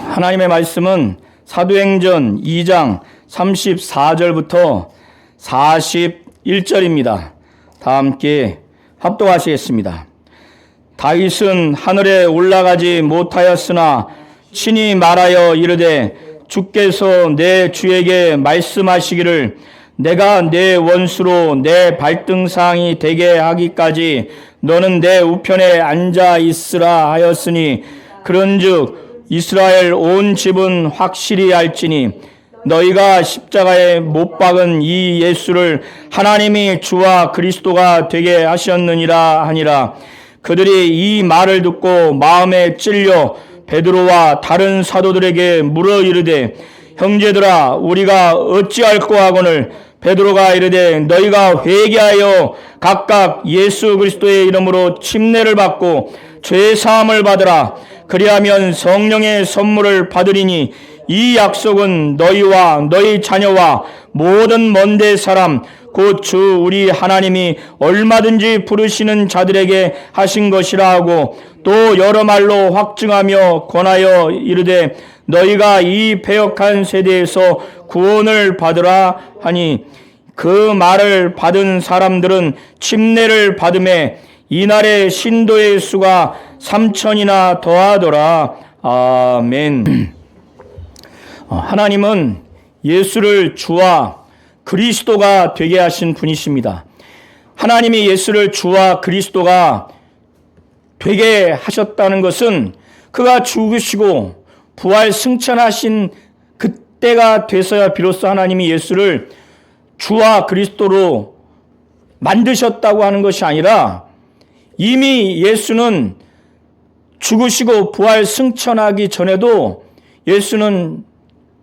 하나님의 말씀은 사도행전 2장 34절부터 41절입니다. 다 함께 합독하시겠습니다. 다윗은 하늘에 올라가지 못하였으나 친히 말하여 이르되 주께서 내 주에게 말씀하시기를 내가 내 원수로 내 발등상이 되게 하기까지 너는 내 우편에 앉아 있으라 하였으니 그런즉 이스라엘 온 집은 확실히 알지니 너희가 십자가에 못 박은 이 예수를 하나님이 주와 그리스도가 되게 하셨느니라 하니라. 그들이 이 말을 듣고 마음에 찔려 베드로와 다른 사도들에게 물어 이르되 형제들아 우리가 어찌할꼬 하거늘 베드로가 이르되 너희가 회개하여 각각 예수 그리스도의 이름으로 침례를 받고 죄 사함을 받으라. 그리하면 성령의 선물을 받으리니 이 약속은 너희와 너희 자녀와 모든 먼데 사람 곧 주 우리 하나님이 얼마든지 부르시는 자들에게 하신 것이라 하고 또 여러 말로 확증하며 권하여 이르되 너희가 이 패역한 세대에서 구원을 받으라 하니 그 말을 받은 사람들은 침례를 받음에 이날의 신도의 수가 3,000이나 더하더라. 아멘. 하나님은 예수를 주와 그리스도가 되게 하신 분이십니다. 하나님이 예수를 주와 그리스도가 되게 하셨다는 것은 그가 죽으시고 부활 승천하신 그때가 돼서야 비로소 하나님이 예수를 주와 그리스도로 만드셨다고 하는 것이 아니라 이미 예수는 죽으시고 부활 승천하기 전에도 예수는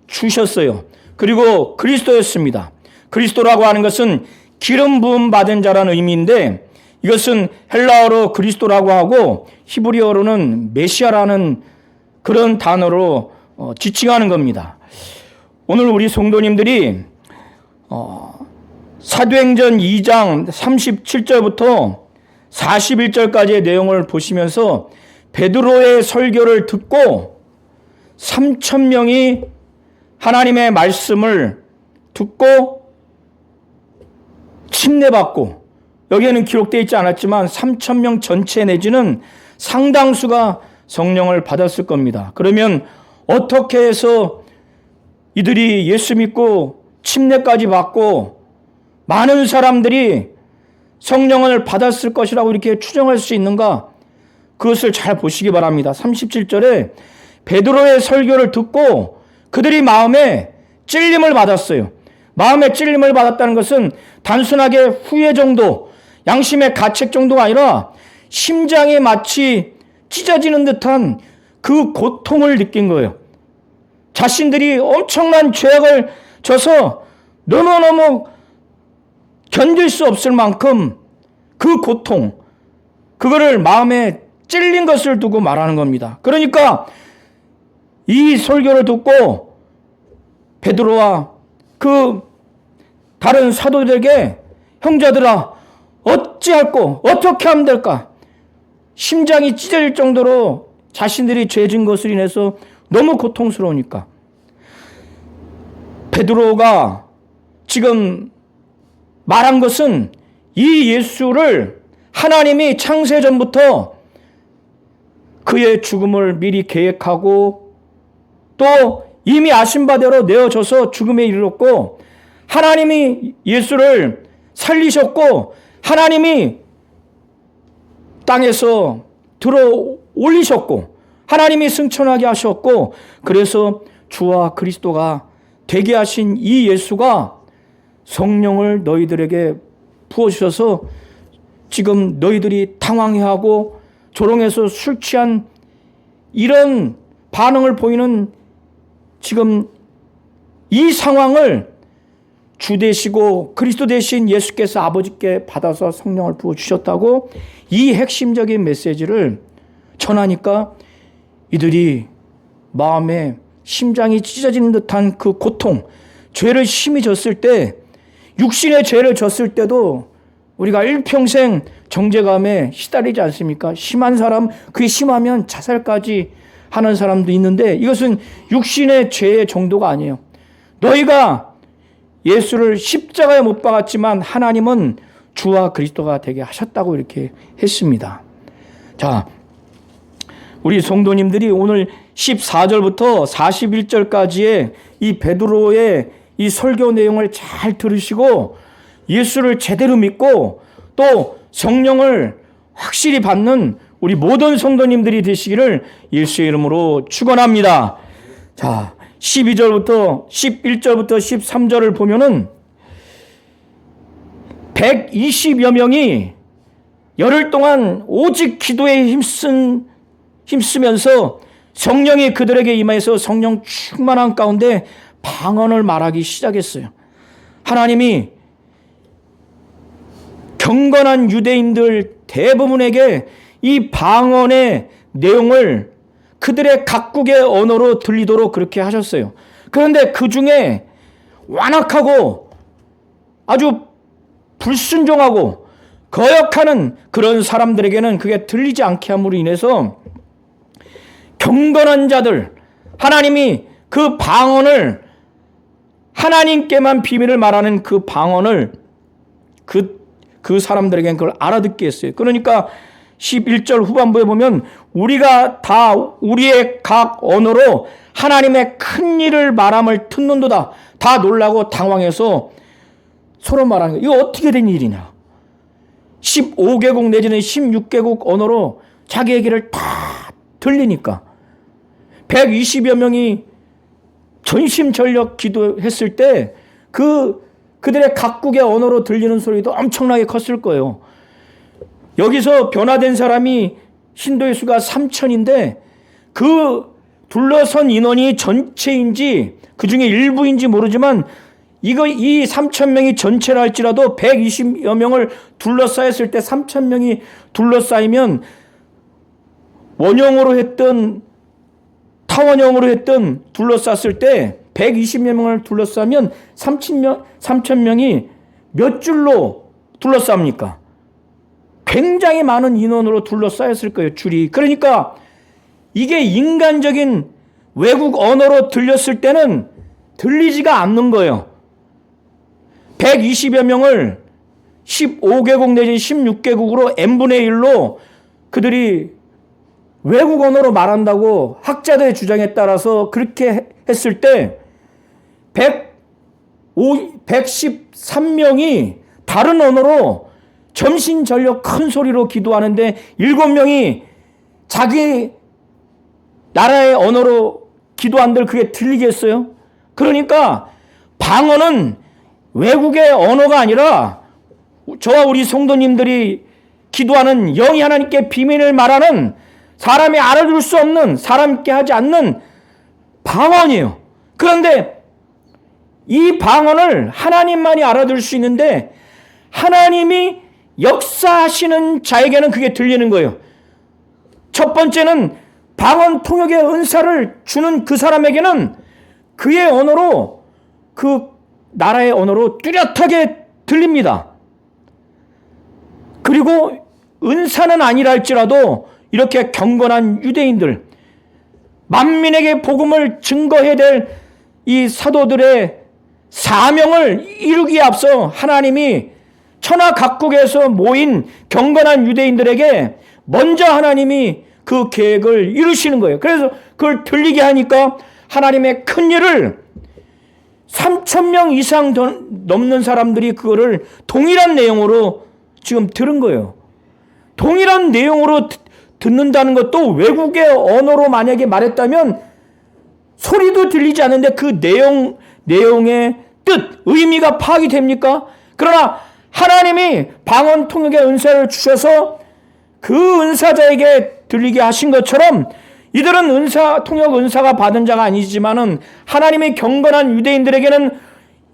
주셨어요. 그리고 그리스도였습니다. 그리스도라고 하는 것은 기름 부음 받은 자라는 의미인데 이것은 헬라어로 그리스도라고 하고 히브리어로는 메시아라는 그런 단어로 지칭하는 겁니다. 오늘 우리 성도님들이 사도행전 2장 37절부터 41절까지의 내용을 보시면서 베드로의 설교를 듣고 3,000명이 하나님의 말씀을 듣고 침례받고 여기에는 기록되어 있지 않았지만 3,000명 전체 내지는 상당수가 성령을 받았을 겁니다. 그러면 어떻게 해서 이들이 예수 믿고 침례까지 받고 많은 사람들이 성령을 받았을 것이라고 이렇게 추정할 수 있는가? 그것을 잘 보시기 바랍니다. 37절에 베드로의 설교를 듣고 그들이 마음에 찔림을 받았어요. 마음에 찔림을 받았다는 것은 단순하게 후회 정도, 양심의 가책 정도가 아니라 심장이 마치 찢어지는 듯한 그 고통을 느낀 거예요. 자신들이 엄청난 죄악을 져서 너무너무 견딜 수 없을 만큼 그 고통, 그거를 마음에 찔린 것을 두고 말하는 겁니다. 그러니까 이 설교를 듣고 베드로와 그 다른 사도들에게 형제들아 어찌할꼬 어떻게 하면 될까? 심장이 찢어질 정도로 자신들이 죄진 것을 인해서 너무 고통스러우니까 베드로가 지금 말한 것은 이 예수를 하나님이 창세전부터 그의 죽음을 미리 계획하고 또 이미 아신 바대로 내어져서 죽음에 이르렀고 하나님이 예수를 살리셨고 하나님이 땅에서 들어 올리셨고 하나님이 승천하게 하셨고 그래서 주와 그리스도가 되게 하신 이 예수가 성령을 너희들에게 부어주셔서 지금 너희들이 당황해하고 조롱해서 술 취한 이런 반응을 보이는 지금 이 상황을 주 되시고 그리스도 되신 예수께서 아버지께 받아서 성령을 부어주셨다고 이 핵심적인 메시지를 전하니까 이들이 마음에 심장이 찢어지는 듯한 그 고통, 죄를 심히 졌을 때 육신의 죄를 졌을 때도 우리가 일평생 정죄감에 시달리지 않습니까? 심한 사람, 그게 심하면 자살까지 하는 사람도 있는데 이것은 육신의 죄의 정도가 아니에요. 너희가 예수를 십자가에 못 박았지만 하나님은 주와 그리스도가 되게 하셨다고 이렇게 했습니다. 자, 우리 성도님들이 오늘 14절부터 41절까지의 이 베드로의 이 설교 내용을 잘 들으시고 예수를 제대로 믿고 또 성령을 확실히 받는 우리 모든 성도님들이 되시기를 예수의 이름으로 축원합니다. 자, 12절부터 11절부터 13절을 보면은 120여 명이 열흘 동안 오직 기도에 힘쓰면서 성령이 그들에게 임하여서 성령 충만한 가운데 방언을 말하기 시작했어요. 하나님이 경건한 유대인들 대부분에게 이 방언의 내용을 그들의 각국의 언어로 들리도록 그렇게 하셨어요. 그런데 그 중에 완악하고 아주 불순종하고 거역하는 그런 사람들에게는 그게 들리지 않게 함으로 인해서 경건한 자들, 하나님이 그 방언을 하나님께만 비밀을 말하는 그 방언을 그 사람들에게는 그걸 알아듣게 했어요. 그러니까 11절 후반부에 보면 우리가 다 우리의 각 언어로 하나님의 큰 일을 말함을 듣는도다. 다 놀라고 당황해서 서로 말하는 거예요. 이거 어떻게 된 일이냐. 15개국 내지는 16개국 언어로 자기 얘기를 다 들리니까 120여 명이 전심전력 기도했을 때 그들의 각국의 언어로 들리는 소리도 엄청나게 컸을 거예요. 여기서 변화된 사람이 신도의 수가 3,000인데 그 둘러선 인원이 전체인지 그 중에 일부인지 모르지만 이 3,000명이 전체라 할지라도 120여 명을 둘러싸였을 때 3,000명이 둘러싸이면 원형으로 했던 타원형으로 했던 둘러쌌을 때 120여 명을 둘러싸면 3,000명이 몇 줄로 둘러쌉니까? 굉장히 많은 인원으로 둘러싸였을 거예요, 줄이. 그러니까 이게 인간적인 외국 언어로 들렸을 때는 들리지가 않는 거예요. 120여 명을 15개국 내지 16개국으로 n분의 1로 그들이 외국 언어로 말한다고 학자들의 주장에 따라서 그렇게 했을 때 113명이 다른 언어로 전신전력 큰 소리로 기도하는데 7명이 자기 나라의 언어로 기도한들 그게 들리겠어요? 그러니까 방언은 외국의 언어가 아니라 저와 우리 성도님들이 기도하는 영이 하나님께 비밀을 말하는 사람이 알아들 수 없는 사람께 하지 않는 방언이에요. 그런데 이 방언을 하나님만이 알아들 수 있는데 하나님이 역사하시는 자에게는 그게 들리는 거예요. 첫 번째는 방언 통역의 은사를 주는 그 사람에게는 그의 언어로 그 나라의 언어로 뚜렷하게 들립니다. 그리고 은사는 아니라 할지라도 이렇게 경건한 유대인들 만민에게 복음을 증거해야 될 이 사도들의 사명을 이루기에 앞서 하나님이 천하 각국에서 모인 경건한 유대인들에게 먼저 하나님이 그 계획을 이루시는 거예요. 그래서 그걸 들리게 하니까 하나님의 큰 일을 3,000명 이상 넘는 사람들이 그거를 동일한 내용으로 지금 들은 거예요. 동일한 내용으로 듣는다는 것도 외국의 언어로 만약에 말했다면 소리도 들리지 않는데 그 내용의 뜻, 의미가 파악이 됩니까? 그러나 하나님이 방언 통역의 은사를 주셔서 그 은사자에게 들리게 하신 것처럼 이들은 통역 은사가 받은 자가 아니지만은 하나님의 경건한 유대인들에게는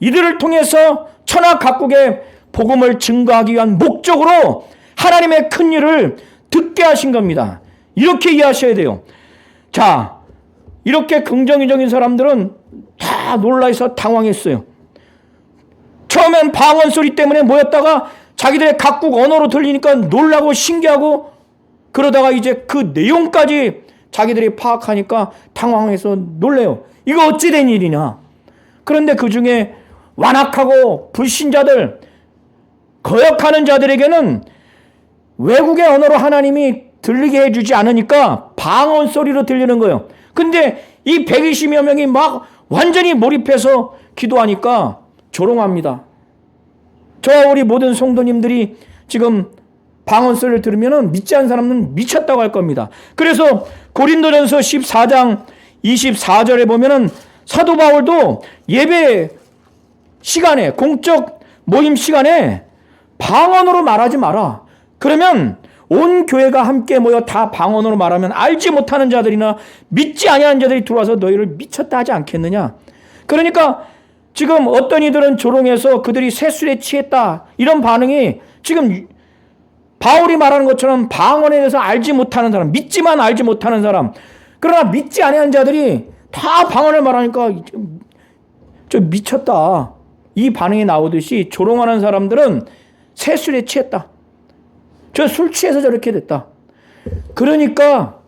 이들을 통해서 천하 각국의 복음을 증거하기 위한 목적으로 하나님의 큰 일을 듣게 하신 겁니다. 이렇게 이해하셔야 돼요. 자, 이렇게 긍정적인 사람들은 다 놀라서 당황했어요. 처음엔 방언 소리 때문에 모였다가 자기들의 각국 언어로 들리니까 놀라고 신기하고 그러다가 이제 그 내용까지 자기들이 파악하니까 당황해서 놀래요. 이거 어찌 된 일이냐. 그런데 그 중에 완악하고 불신자들, 거역하는 자들에게는 외국의 언어로 하나님이 들리게 해주지 않으니까 방언 소리로 들리는 거예요. 근데 이 120여 명이 막 완전히 몰입해서 기도하니까 조롱합니다. 저와 우리 모든 성도님들이 지금 방언 소리를 들으면 믿지 않는 사람은 미쳤다고 할 겁니다. 그래서 고린도전서 14장 24절에 보면은 사도 바울도 예배 시간에, 공적 모임 시간에 방언으로 말하지 마라. 그러면 온 교회가 함께 모여 다 방언으로 말하면 알지 못하는 자들이나 믿지 아니하는 자들이 들어와서 너희를 미쳤다 하지 않겠느냐. 그러니까 지금 어떤 이들은 조롱해서 그들이 세술에 취했다, 이런 반응이 지금 바울이 말하는 것처럼 방언에 대해서 알지 못하는 사람, 믿지만 알지 못하는 사람, 그러나 믿지 아니하는 자들이 다 방언을 말하니까 좀 미쳤다, 이 반응이 나오듯이 조롱하는 사람들은 세술에 취했다, 저 술 취해서 저렇게 됐다. 그러니까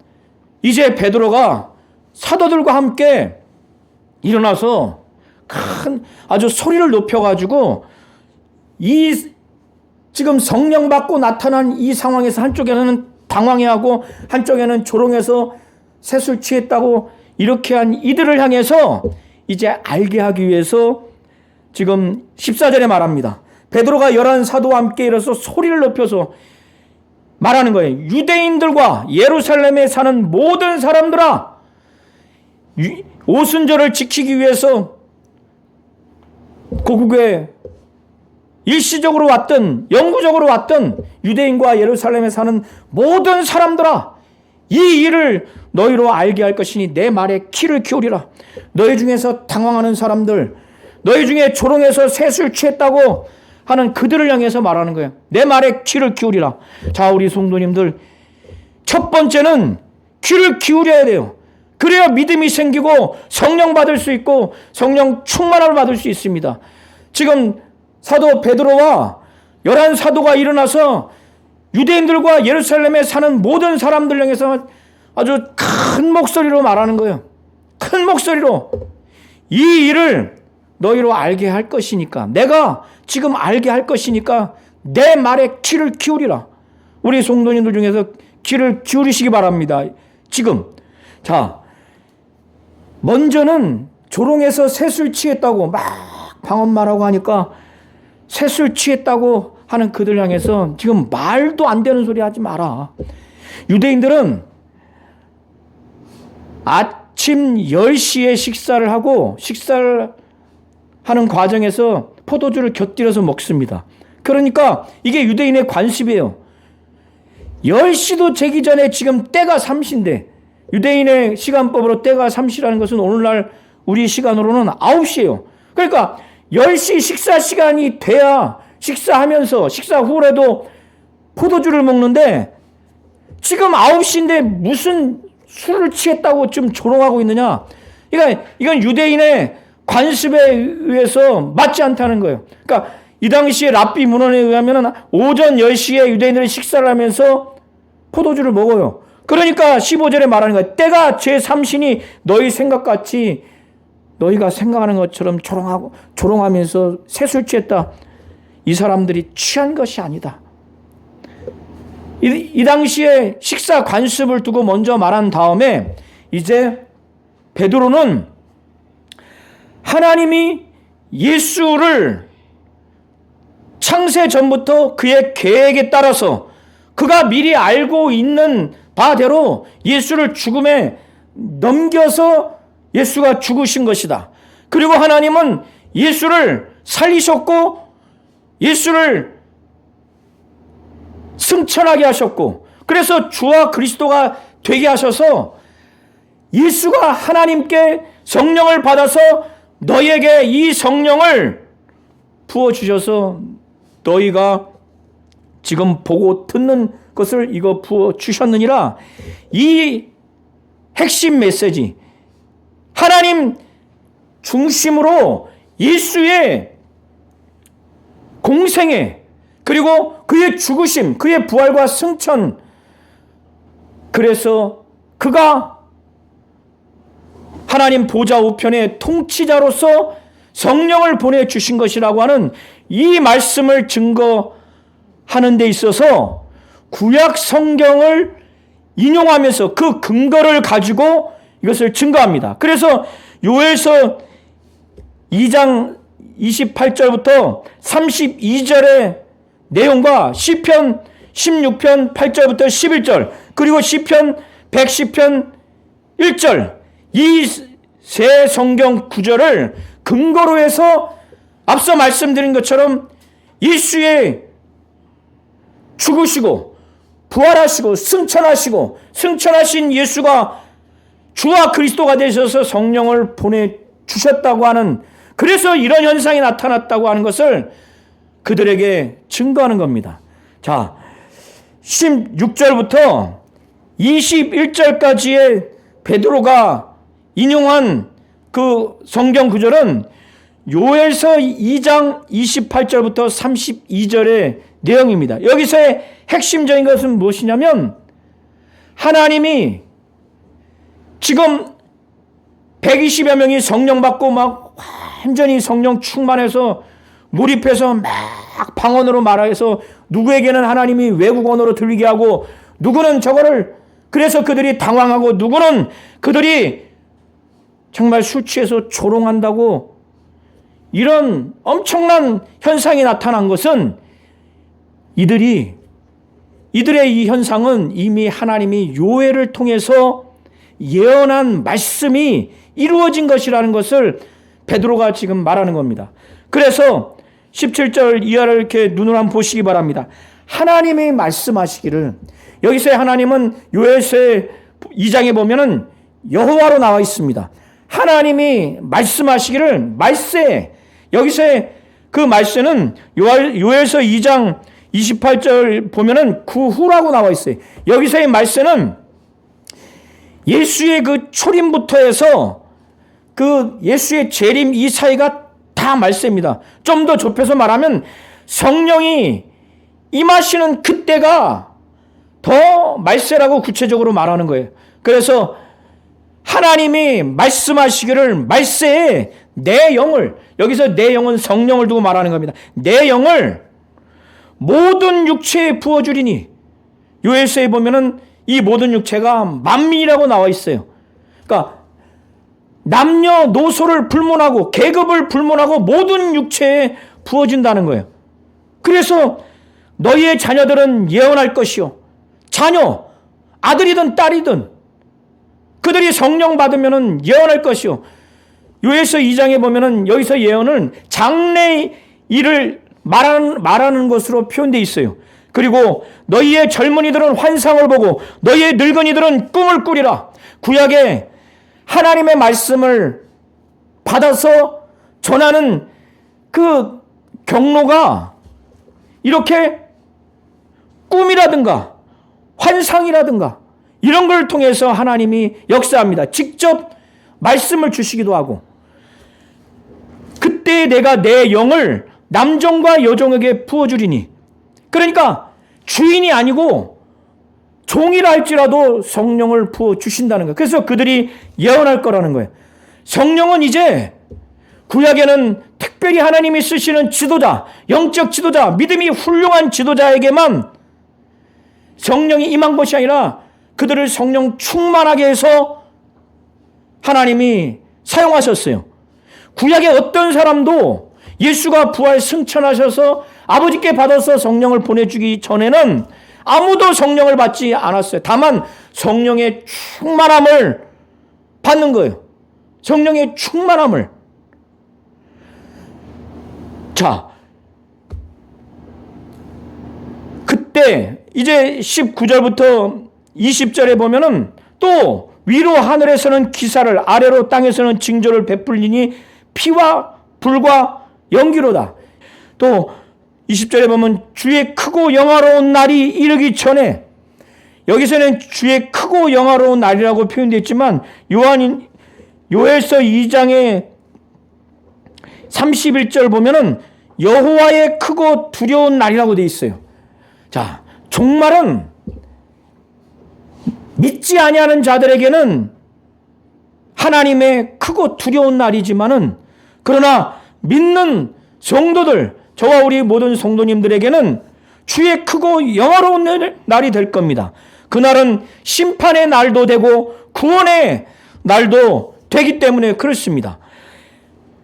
이제 베드로가 사도들과 함께 일어나서 큰 아주 소리를 높여가지고 이 지금 성령 받고 나타난 이 상황에서 한쪽에는 당황해하고 한쪽에는 조롱해서 세술 취했다고 이렇게 한 이들을 향해서 이제 알게 하기 위해서 지금 14절에 말합니다. 베드로가 11 사도와 함께 일어서 소리를 높여서 말하는 거예요. 유대인들과 예루살렘에 사는 모든 사람들아, 오순절을 지키기 위해서 고국에 일시적으로 왔든 영구적으로 왔든 유대인과 예루살렘에 사는 모든 사람들아, 이 일을 너희로 알게 할 것이니 내 말에 귀를 기울이라. 너희 중에서 당황하는 사람들, 너희 중에 조롱해서 세술 취했다고 하는 그들을 향해서 말하는 거예요. 내 말에 귀를 기울이라. 자, 우리 성도님들, 첫 번째는 귀를 기울여야 돼요. 그래야 믿음이 생기고 성령 받을 수 있고 성령 충만함을 받을 수 있습니다. 지금 사도 베드로와 11 사도가 일어나서 유대인들과 예루살렘에 사는 모든 사람들 향해서 아주 큰 목소리로 말하는 거예요. 큰 목소리로 이 일을 너희로 알게 할 것이니까, 내가 지금 알게 할 것이니까 내 말에 귀를 기울이라. 우리 성도님들 중에서 귀를 기울이시기 바랍니다. 지금. 자, 먼저는 조롱해서 세술 취했다고 막 방언 말하고 하니까 세술 취했다고 하는 그들 향해서 지금 말도 안 되는 소리 하지 마라. 유대인들은 아침 10시에 식사를 하고 식사를 하는 과정에서 포도주를 곁들여서 먹습니다. 그러니까 이게 유대인의 관습이에요. 10시도 되기 전에 지금 때가 3시인데, 유대인의 시간법으로 때가 3시라는 것은 오늘날 우리 시간으로는 9시예요. 그러니까 10시 식사 시간이 돼야 식사하면서 식사 후에도 포도주를 먹는데, 지금 9시인데 무슨 술을 취했다고 좀 조롱하고 있느냐. 그러니까 이건 유대인의 관습에 의해서 맞지 않다는 거예요. 그러니까 이 당시에 랍비 문헌에 의하면 오전 10시에 유대인들이 식사를 하면서 포도주를 먹어요. 그러니까 15절에 말하는 거예요. 때가 제3신이 너희 생각같이, 너희가 생각하는 것처럼 조롱하면서 세술 취했다. 이 사람들이 취한 것이 아니다. 이 당시에 식사 관습을 두고 먼저 말한 다음에 이제 베드로는 하나님이 예수를 창세 전부터 그의 계획에 따라서 그가 미리 알고 있는 바대로 예수를 죽음에 넘겨서 예수가 죽으신 것이다. 그리고 하나님은 예수를 살리셨고 예수를 승천하게 하셨고, 그래서 주와 그리스도가 되게 하셔서 예수가 하나님께 성령을 받아서 너희에게 이 성령을 부어주셔서 너희가 지금 보고 듣는 것을 이거 부어주셨느니라. 이 핵심 메시지, 하나님 중심으로 예수의 공생애, 그리고 그의 죽으심, 그의 부활과 승천, 그래서 그가 하나님 보좌 우편의 통치자로서 성령을 보내주신 것이라고 하는 이 말씀을 증거하는 데 있어서 구약 성경을 인용하면서 그 근거를 가지고 이것을 증거합니다. 그래서 요엘서 2장 28절부터 32절의 내용과 시편 16편 8절부터 11절 그리고 시편 110편 1절 이 세 성경 구절을 근거로 해서 앞서 말씀드린 것처럼 예수의 죽으시고 부활하시고 승천하신 예수가 주와 그리스도가 되셔서 성령을 보내주셨다고 하는, 그래서 이런 현상이 나타났다고 하는 것을 그들에게 증거하는 겁니다. 자, 16절부터 21절까지의 베드로가 인용한 그 성경 구절은 요엘서 2장 28절부터 32절의 내용입니다. 여기서의 핵심적인 것은 무엇이냐면 하나님이 지금 120여 명이 성령 받고 막 완전히 성령 충만해서 몰입해서 막 방언으로 말해서 누구에게는 하나님이 외국 언어로 들리게 하고 누구는 저거를 그래서 그들이 당황하고 누구는 그들이 정말 술 취해서 조롱한다고 이런 엄청난 현상이 나타난 것은 이들의 이 현상은 이미 하나님이 요엘을 통해서 예언한 말씀이 이루어진 것이라는 것을 베드로가 지금 말하는 겁니다. 그래서 17절 이하를 이렇게 눈으로 한번 보시기 바랍니다. 하나님이 말씀하시기를, 여기서의 하나님은 요엘서 2장에 보면은 여호와로 나와 있습니다. 하나님이 말씀하시기를 말세, 여기서의 그 말세는 요엘서 2장 28절 보면은 그 후라고 나와 있어요. 여기서의 말세는 예수의 그 초림부터 해서 그 예수의 재림 이 사이가 다 말세입니다. 좀 더 좁혀서 말하면 성령이 임하시는 그때가 더 말세라고 구체적으로 말하는 거예요. 그래서 하나님이 말씀하시기를 말세에 내 영을, 여기서 내 영은 성령을 두고 말하는 겁니다. 내 영을 모든 육체에 부어주리니, 요엘서에 보면은 이 모든 육체가 만민이라고 나와 있어요. 그러니까 남녀노소를 불문하고 계급을 불문하고 모든 육체에 부어진다는 거예요. 그래서 너희의 자녀들은 예언할 것이요, 자녀 아들이든 딸이든 그들이 성령 받으면은 예언할 것이요. 요엘서 2장에 보면은 여기서 예언은 장래 일을 말하는 것으로 표현되어 있어요. 그리고 너희의 젊은이들은 환상을 보고 너희의 늙은이들은 꿈을 꾸리라. 구약에 하나님의 말씀을 받아서 전하는 그 경로가 이렇게 꿈이라든가 환상이라든가 이런 걸 통해서 하나님이 역사합니다. 직접 말씀을 주시기도 하고, 그때 내가 내 영을 남종과 여종에게 부어주리니, 그러니까 주인이 아니고 종이라 할지라도 성령을 부어주신다는 거예요. 그래서 그들이 예언할 거라는 거예요. 성령은 이제 구약에는 특별히 하나님이 쓰시는 지도자, 영적 지도자, 믿음이 훌륭한 지도자에게만 성령이 임한 것이 아니라 그들을 성령 충만하게 해서 하나님이 사용하셨어요. 구약의 어떤 사람도 예수가 부활 승천하셔서 아버지께 받아서 성령을 보내주기 전에는 아무도 성령을 받지 않았어요. 다만 성령의 충만함을 받는 거예요. 성령의 충만함을. 자, 그때 이제 19절부터 20절에 보면은 또 위로 하늘에서는 기사를, 아래로 땅에서는 징조를 베풀리니 피와 불과 연기로다. 또 20절에 보면 주의 크고 영화로운 날이 이르기 전에, 여기서는 주의 크고 영화로운 날이라고 표현되어 있지만 요엘서 2장의 31절 보면은 여호와의 크고 두려운 날이라고 되어 있어요. 자, 종말은 믿지 아니하는 자들에게는 하나님의 크고 두려운 날이지만은 그러나 믿는 성도들, 저와 우리 모든 성도님들에게는 주의 크고 영화로운 날이 될 겁니다. 그날은 심판의 날도 되고 구원의 날도 되기 때문에 그렇습니다.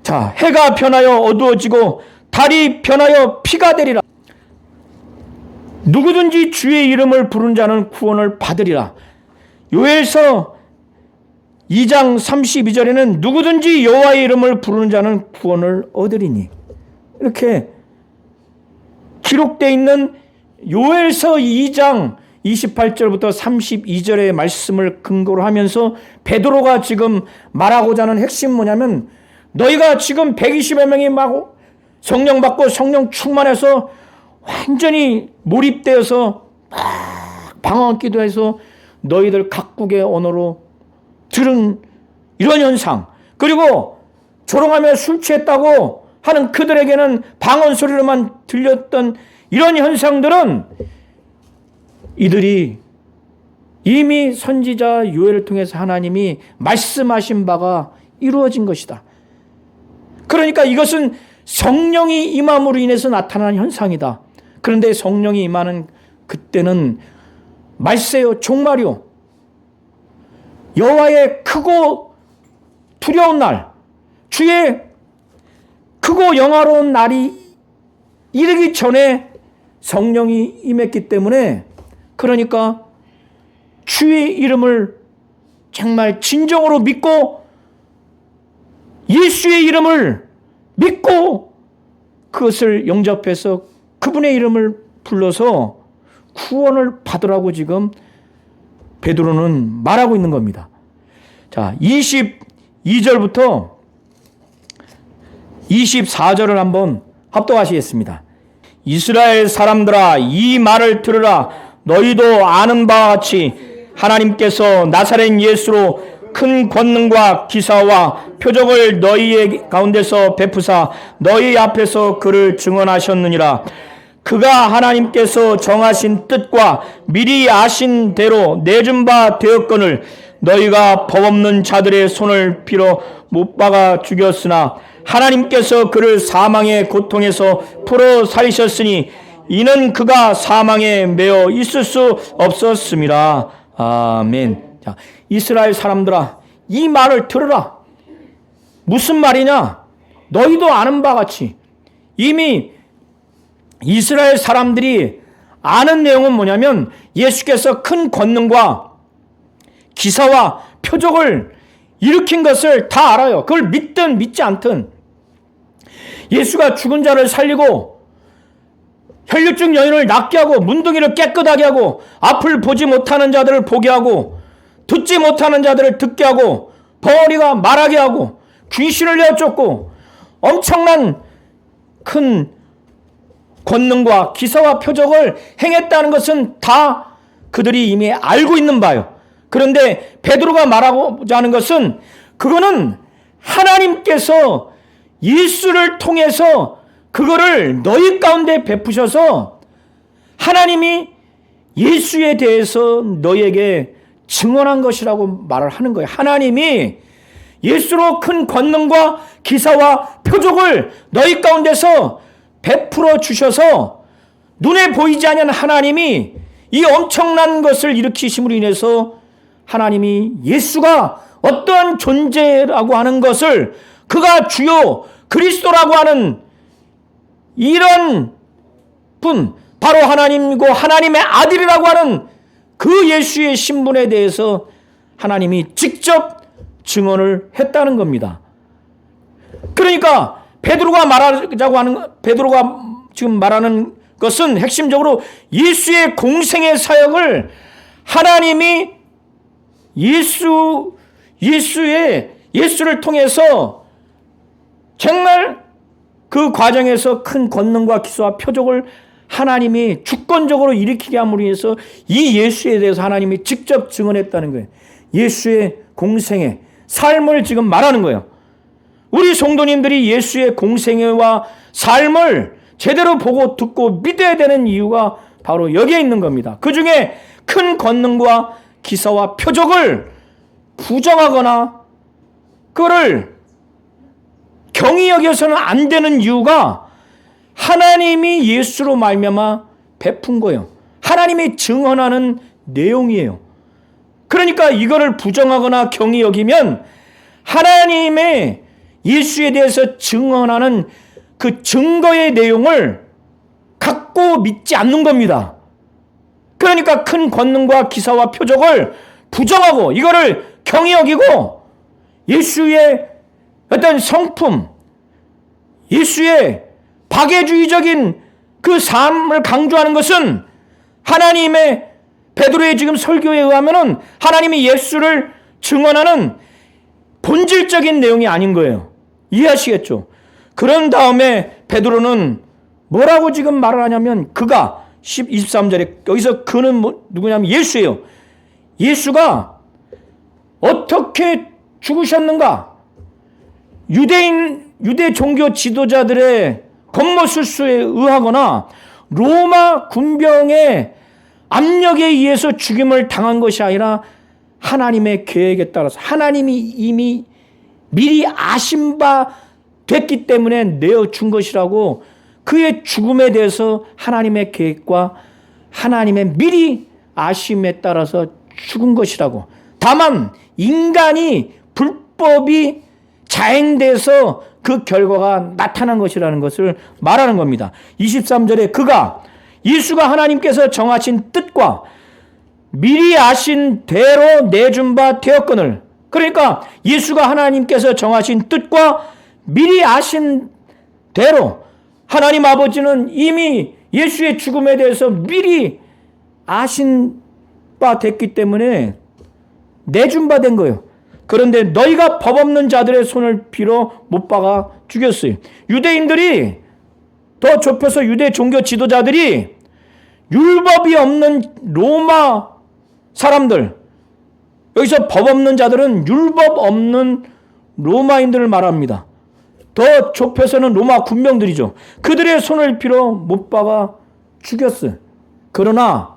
자, 해가 변하여 어두워지고 달이 변하여 피가 되리라. 누구든지 주의 이름을 부른 자는 구원을 받으리라. 요엘서 2장 32절에는 누구든지 여호와의 이름을 부르는 자는 구원을 얻으리니, 이렇게 기록되어 있는 요엘서 2장 28절부터 32절의 말씀을 근거로 하면서 베드로가 지금 말하고자 하는 핵심 뭐냐면, 너희가 지금 120여 명이 막 성령 받고 성령 충만해서 완전히 몰입되어서 막 방언 기도해서 너희들 각국의 언어로 들은 이런 현상, 그리고 조롱하며 술 취했다고 하는 그들에게는 방언 소리로만 들렸던 이런 현상들은 이들이 이미 선지자 요엘을 통해서 하나님이 말씀하신 바가 이루어진 것이다. 그러니까 이것은 성령이 임함으로 인해서 나타난 현상이다. 그런데 성령이 임하는 그때는 말세요, 종말이요, 여호와의 크고 두려운 날, 주의 크고 영화로운 날이 이르기 전에 성령이 임했기 때문에, 그러니까 주의 이름을 정말 진정으로 믿고 예수의 이름을 믿고 그것을 영접해서 그분의 이름을 불러서 구원을 받으라고 지금 베드로는 말하고 있는 겁니다. 자, 22절부터 24절을 한번 합독하시겠습니다. 이스라엘 사람들아, 이 말을 들으라. 너희도 아는 바와 같이 하나님께서 나사렛 예수로 큰 권능과 기사와 표적을 너희 가운데서 베푸사 너희 앞에서 그를 증언하셨느니라. 그가 하나님께서 정하신 뜻과 미리 아신 대로 내준 바 되었거늘 너희가 법 없는 자들의 손을 빌어 못 박아 죽였으나 하나님께서 그를 사망의 고통에서 풀어 살리셨으니 이는 그가 사망에 매어 있을 수 없었음이라. 아멘. 자, 이스라엘 사람들아, 이 말을 들으라. 무슨 말이냐? 너희도 아는 바 같이 이미 이스라엘 사람들이 아는 내용은 뭐냐면, 예수께서 큰 권능과 기사와 표적을 일으킨 것을 다 알아요. 그걸 믿든 믿지 않든. 예수가 죽은 자를 살리고 혈류증 여인을 낫게 하고 문둥이를 깨끗하게 하고 앞을 보지 못하는 자들을 보게 하고 듣지 못하는 자들을 듣게 하고 벙어리가 말하게 하고 귀신을 내어쫓고 엄청난 큰 권능과 기사와 표적을 행했다는 것은 다 그들이 이미 알고 있는 바요. 그런데 베드로가 말하고자 하는 것은, 그거는 하나님께서 예수를 통해서 그거를 너희 가운데 베푸셔서 하나님이 예수에 대해서 너희에게 증언한 것이라고 말을 하는 거예요. 하나님이 예수로 큰 권능과 기사와 표적을 너희 가운데서 베풀어 주셔서 눈에 보이지 않는 하나님이 이 엄청난 것을 일으키심으로 인해서 하나님이 예수가 어떠한 존재라고 하는 것을, 그가 주요 그리스도라고 하는 이런 분, 바로 하나님이고 하나님의 아들이라고 하는 그 예수의 신분에 대해서 하나님이 직접 증언을 했다는 겁니다. 그러니까 베드로가 지금 말하는 것은 핵심적으로 예수의 공생의 사역을 하나님이 예수를 통해서 정말 그 과정에서 큰 권능과 기사와 표적을 하나님이 주권적으로 일으키게 함으로 인해서 이 예수에 대해서 하나님이 직접 증언했다는 거예요. 예수의 공생의 삶을 지금 말하는 거예요. 우리 성도님들이 예수의 공생애와 삶을 제대로 보고 듣고 믿어야 되는 이유가 바로 여기에 있는 겁니다. 그 중에 큰 권능과 기사와 표적을 부정하거나 그거를 경히 여겨서는 안 되는 이유가 하나님이 예수로 말미암아 베푼 거예요. 하나님이 증언하는 내용이에요. 그러니까 이거를 부정하거나 경히 여기면 하나님의 예수에 대해서 증언하는 그 증거의 내용을 갖고 믿지 않는 겁니다. 그러니까 큰 권능과 기사와 표적을 부정하고 이거를 경히 여기고 예수의 어떤 성품, 예수의 박애주의적인 그 삶을 강조하는 것은 하나님의 베드로의 지금 설교에 의하면은 하나님이 예수를 증언하는 본질적인 내용이 아닌 거예요. 이해하시겠죠? 그런 다음에 베드로는 뭐라고 지금 말을 하냐면 그가 23절에 여기서 그는 누구냐면 예수예요. 예수가 어떻게 죽으셨는가? 유대 종교 지도자들의 권모술수에 의하거나 로마 군병의 압력에 의해서 죽임을 당한 것이 아니라 하나님의 계획에 따라서 하나님이 이미 미리 아신 바 됐기 때문에 내어준 것이라고 그의 죽음에 대해서 하나님의 계획과 하나님의 미리 아심에 따라서 죽은 것이라고. 다만 인간이 불법이 자행돼서 그 결과가 나타난 것이라는 것을 말하는 겁니다. 23절에 그가 예수가 하나님께서 정하신 뜻과 미리 아신 대로 내준 바 되었거늘. 그러니까 예수가 하나님께서 정하신 뜻과 미리 아신 대로 하나님 아버지는 이미 예수의 죽음에 대해서 미리 아신 바 됐기 때문에 내준 바 된 거예요. 그런데 너희가 법 없는 자들의 손을 빌어 못 박아 죽였어요. 유대인들이 더 좁혀서 유대 종교 지도자들이 율법이 없는 로마 사람들, 여기서 법 없는 자들은 율법 없는 로마인들을 말합니다. 더 좁혀서는 로마 군병들이죠. 그들의 손을 빌어 못 박아 죽였어요. 그러나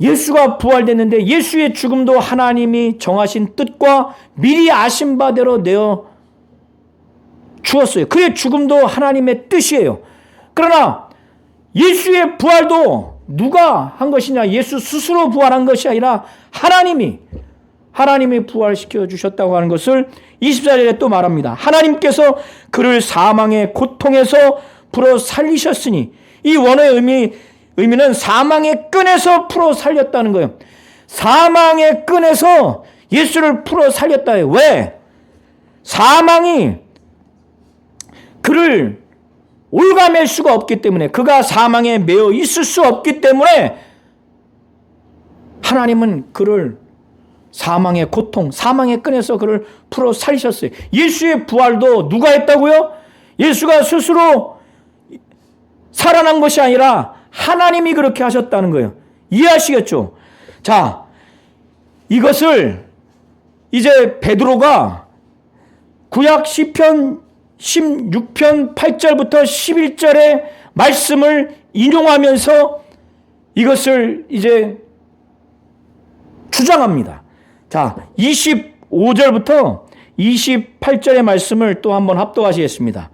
예수가 부활됐는데 예수의 죽음도 하나님이 정하신 뜻과 미리 아신 바대로 내어 주었어요. 그의 죽음도 하나님의 뜻이에요. 그러나 예수의 부활도 누가 한 것이냐? 예수 스스로 부활한 것이 아니라 하나님이 부활시켜 주셨다고 하는 것을 24절에 또 말합니다. 하나님께서 그를 사망의 고통에서 풀어 살리셨으니, 이 원어의 의미는 사망의 끈에서 풀어 살렸다는 거예요. 사망의 끈에서 예수를 풀어 살렸다. 왜? 사망이 그를 올가맬 수가 없기 때문에, 그가 사망에 매여 있을 수 없기 때문에 하나님은 그를 사망의 고통, 사망의 끈에서 그를 풀어 살리셨어요. 예수의 부활도 누가 했다고요? 예수가 스스로 살아난 것이 아니라 하나님이 그렇게 하셨다는 거예요. 이해하시겠죠? 자, 이것을 이제 베드로가 구약 시편 16편 8절부터 11절의 말씀을 인용하면서 이것을 이제 주장합니다. 자, 25절부터 28절의 말씀을 또 한번 합독하시겠습니다.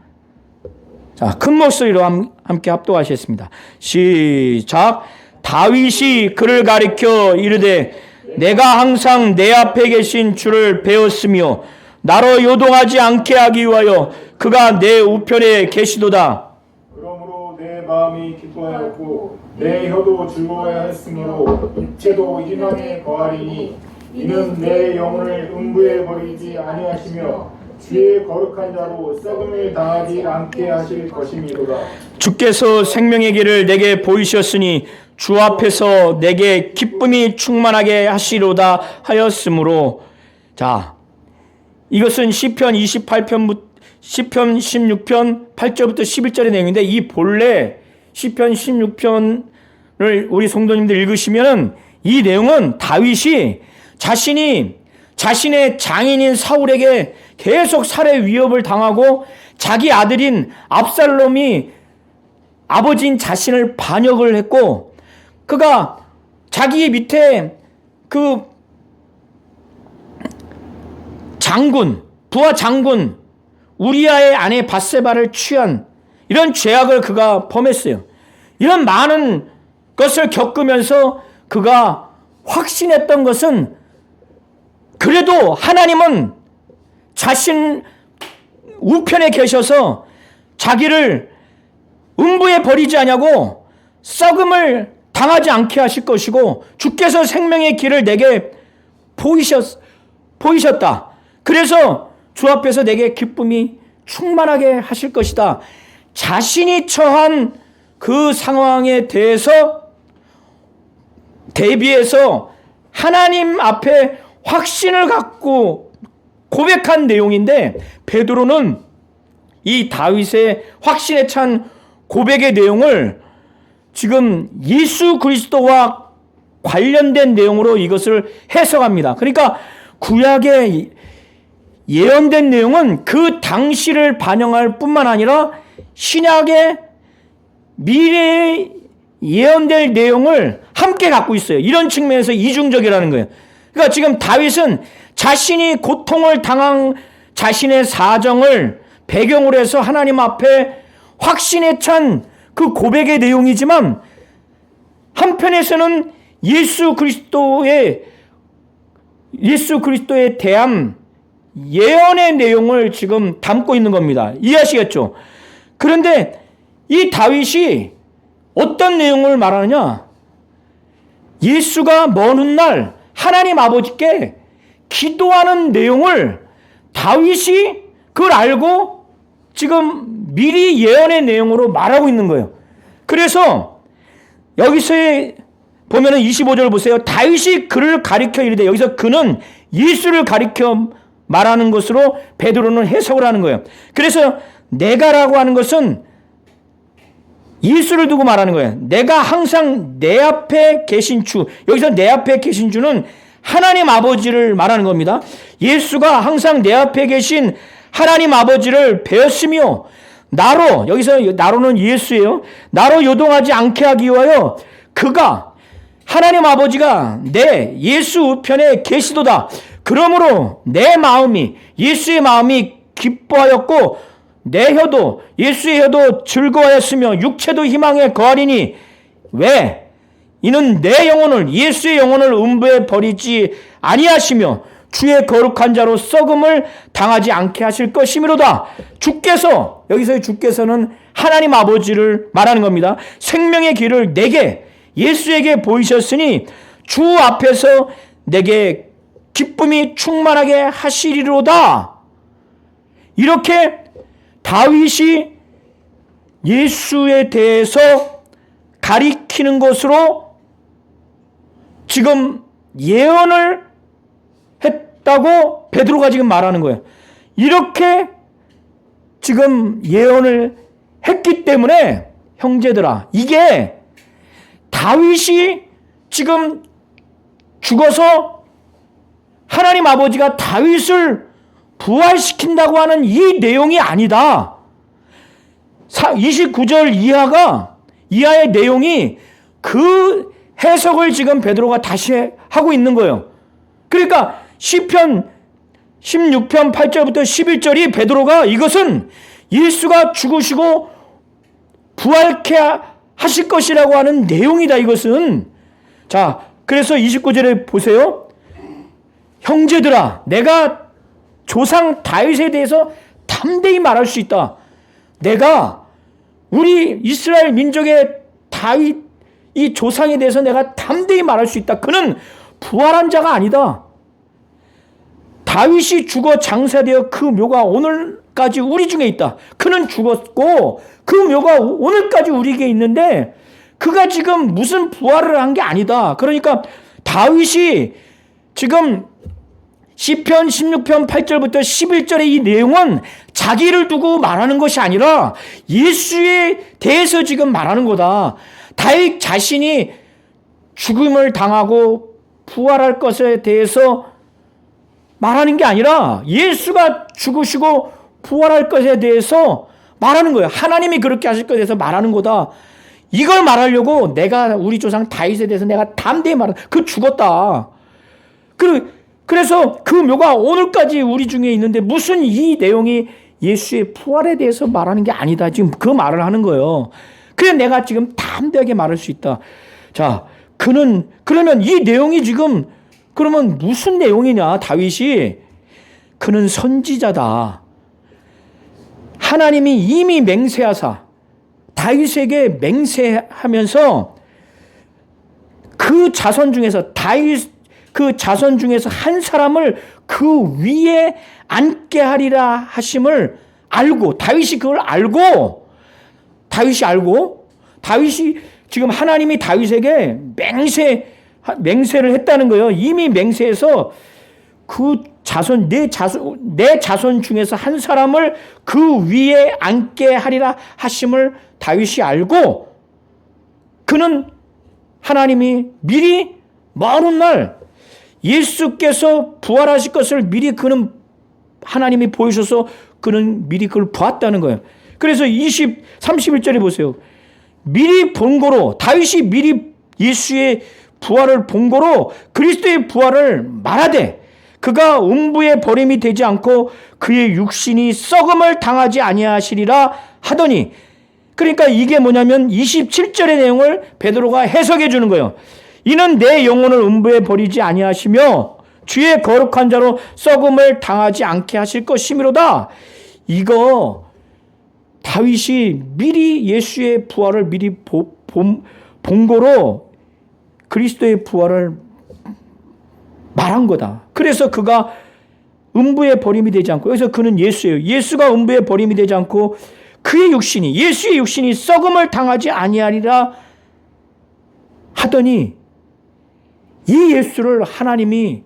자, 큰 목소리로 함께 합독하시겠습니다. 시작. 다윗이 그를 가리켜 이르되 내가 항상 내 앞에 계신 주를 배웠으며 나로 요동하지 않게 하기 위하여 그가 내 우편에 계시도다. 그러므로 내 마음이 기뻐하였고 내 혀도 즐거워하였으므로 육체도 희망에 거하리니 이는 내 영혼을 음부에 버리지 아니하시며 주의 거룩한 자로 썩음을 당하지 않게 하실 것임이로다. 주께서 생명의 길을 내게 보이셨으니 주 앞에서 내게 기쁨이 충만하게 하시로다 하였으므로. 자, 이것은 시편 28편, 시편 16편 8절부터 11절의 내용인데, 이 본래 시편 16편을 우리 성도님들 읽으시면은 이 내용은 다윗이 자신의 장인인 사울에게 계속 살해 위협을 당하고 자기 아들인 압살롬이 아버지인 자신을 반역을 했고, 그가 자기 밑에 그 장군, 부하 장군 우리아의 아내 밧세바를 취한 이런 죄악을 그가 범했어요. 이런 많은 것을 겪으면서 그가 확신했던 것은 그래도 하나님은 자신 우편에 계셔서 자기를 음부에 버리지 않냐고 썩음을 당하지 않게 하실 것이고 주께서 생명의 길을 내게 보이셨다. 그래서 주 앞에서 내게 기쁨이 충만하게 하실 것이다. 자신이 처한 그 상황에 대해서 대비해서 하나님 앞에 확신을 갖고 고백한 내용인데, 베드로는 이 다윗의 확신에 찬 고백의 내용을 지금 예수 그리스도와 관련된 내용으로 이것을 해석합니다. 그러니까 구약의 예언된 내용은 그 당시를 반영할 뿐만 아니라 신약의 미래에 예언될 내용을 함께 갖고 있어요. 이런 측면에서 이중적이라는 거예요. 그러니까 지금 다윗은 자신이 고통을 당한 자신의 사정을 배경으로 해서 하나님 앞에 확신에 찬 그 고백의 내용이지만, 한편에서는 예수 그리스도에 대한 예언의 내용을 지금 담고 있는 겁니다. 이해하시겠죠? 그런데 이 다윗이 어떤 내용을 말하느냐? 예수가 먼 훗날 하나님 아버지께 기도하는 내용을 다윗이 그걸 알고 지금 미리 예언의 내용으로 말하고 있는 거예요. 그래서 여기서 보면은 25절 보세요. 다윗이 그를 가리켜 이르되, 여기서 그는 예수를 가리켜 말하는 것으로 베드로는 해석을 하는 거예요. 그래서 내가라고 하는 것은 예수를 두고 말하는 거예요. 내가 항상 내 앞에 계신 주, 여기서 내 앞에 계신 주는 하나님 아버지를 말하는 겁니다. 예수가 항상 내 앞에 계신 하나님 아버지를 배웠으며 나로, 여기서 나로는 예수예요. 나로 요동하지 않게 하기 위하여 그가, 하나님 아버지가 내 예수 우편에 계시도다. 그러므로 내 마음이, 예수의 마음이 기뻐하였고 내 혀도, 예수의 혀도 즐거워하였으며 육체도 희망에 거하리니, 왜? 이는 내 영혼을, 예수의 영혼을 음부에 버리지 아니하시며 주의 거룩한 자로 썩음을 당하지 않게 하실 것이미로다. 주께서, 여기서의 주께서는 하나님 아버지를 말하는 겁니다. 생명의 길을 내게, 예수에게 보이셨으니 주 앞에서 내게 기쁨이 충만하게 하시리로다. 이렇게 다윗이 예수에 대해서 가리키는 것으로 지금 예언을 했다고 베드로가 지금 말하는 거예요. 이렇게 지금 예언을 했기 때문에 형제들아, 이게 다윗이 지금 죽어서 하나님 아버지가 다윗을 부활시킨다고 하는 이 내용이 아니다. 29절 이하의 내용이 그 해석을 지금 베드로가 다시 하고 있는 거예요. 그러니까 시편 16편 8절부터 11절이 베드로가 이것은 예수가 죽으시고 부활케 하실 것이라고 하는 내용이다, 이것은. 자, 그래서 29절에 보세요. 형제들아, 내가 조상 다윗에 대해서 담대히 말할 수 있다. 내가 우리 이스라엘 민족의 다윗 이 조상에 대해서 내가 담대히 말할 수 있다. 그는 부활한 자가 아니다. 다윗이 죽어 장사되어 그 묘가 오늘까지 우리 중에 있다. 그는 죽었고 그 묘가 오늘까지 우리에게 있는데 그가 지금 무슨 부활을 한 게 아니다. 그러니까 다윗이 지금 시편 16편 8절부터 11절의 이 내용은 자기를 두고 말하는 것이 아니라 예수에 대해서 지금 말하는 거다. 다윗 자신이 죽음을 당하고 부활할 것에 대해서 말하는 게 아니라 예수가 죽으시고 부활할 것에 대해서 말하는 거예요. 하나님이 그렇게 하실 것에 대해서 말하는 거다. 이걸 말하려고 내가 우리 조상 다윗에 대해서 내가 담대히 말한다. 그 죽었다. 그래서 그 묘가 오늘까지 우리 중에 있는데 무슨 이 내용이 예수의 부활에 대해서 말하는 게 아니다. 지금 그 말을 하는 거예요. 그래 내가 지금 담대하게 말할 수 있다. 자, 그러면 이 내용이 지금 그러면 무슨 내용이냐? 다윗이 그는 선지자다. 하나님이 이미 맹세하사 다윗에게 맹세하면서 그 자손 중에서 다윗 그 자손 중에서 한 사람을 그 위에 앉게 하리라 하심을 알고 다윗이 그걸 알고 다윗이 지금 하나님이 다윗에게 맹세를 했다는 거예요. 이미 맹세해서 그 자손 내 자손 중에서 한 사람을 그 위에 앉게 하리라 하심을 다윗이 알고 그는 하나님이 미리 먼 날 예수께서 부활하실 것을 미리 그는 하나님이 보여줘서 그는 미리 그걸 보았다는 거예요. 그래서 31절에 보세요. 미리 본 거로 다윗이 미리 예수의 부활을 본 거로 그리스도의 부활을 말하되 그가 음부에 버림이 되지 않고 그의 육신이 썩음을 당하지 아니하시리라 하더니 그러니까 이게 뭐냐면 27절의 내용을 베드로가 해석해 주는 거예요. 이는 내 영혼을 음부에 버리지 아니하시며 주의 거룩한 자로 썩음을 당하지 않게 하실 것이미로다. 이거 다윗이 미리 예수의 부활을 미리 본 거로 그리스도의 부활을 말한 거다. 그래서 그가 음부에 버림이 되지 않고 여기서 그는 예수예요. 예수가 음부에 버림이 되지 않고 그의 육신이 예수의 육신이 썩음을 당하지 아니하리라 하더니 이 예수를 하나님이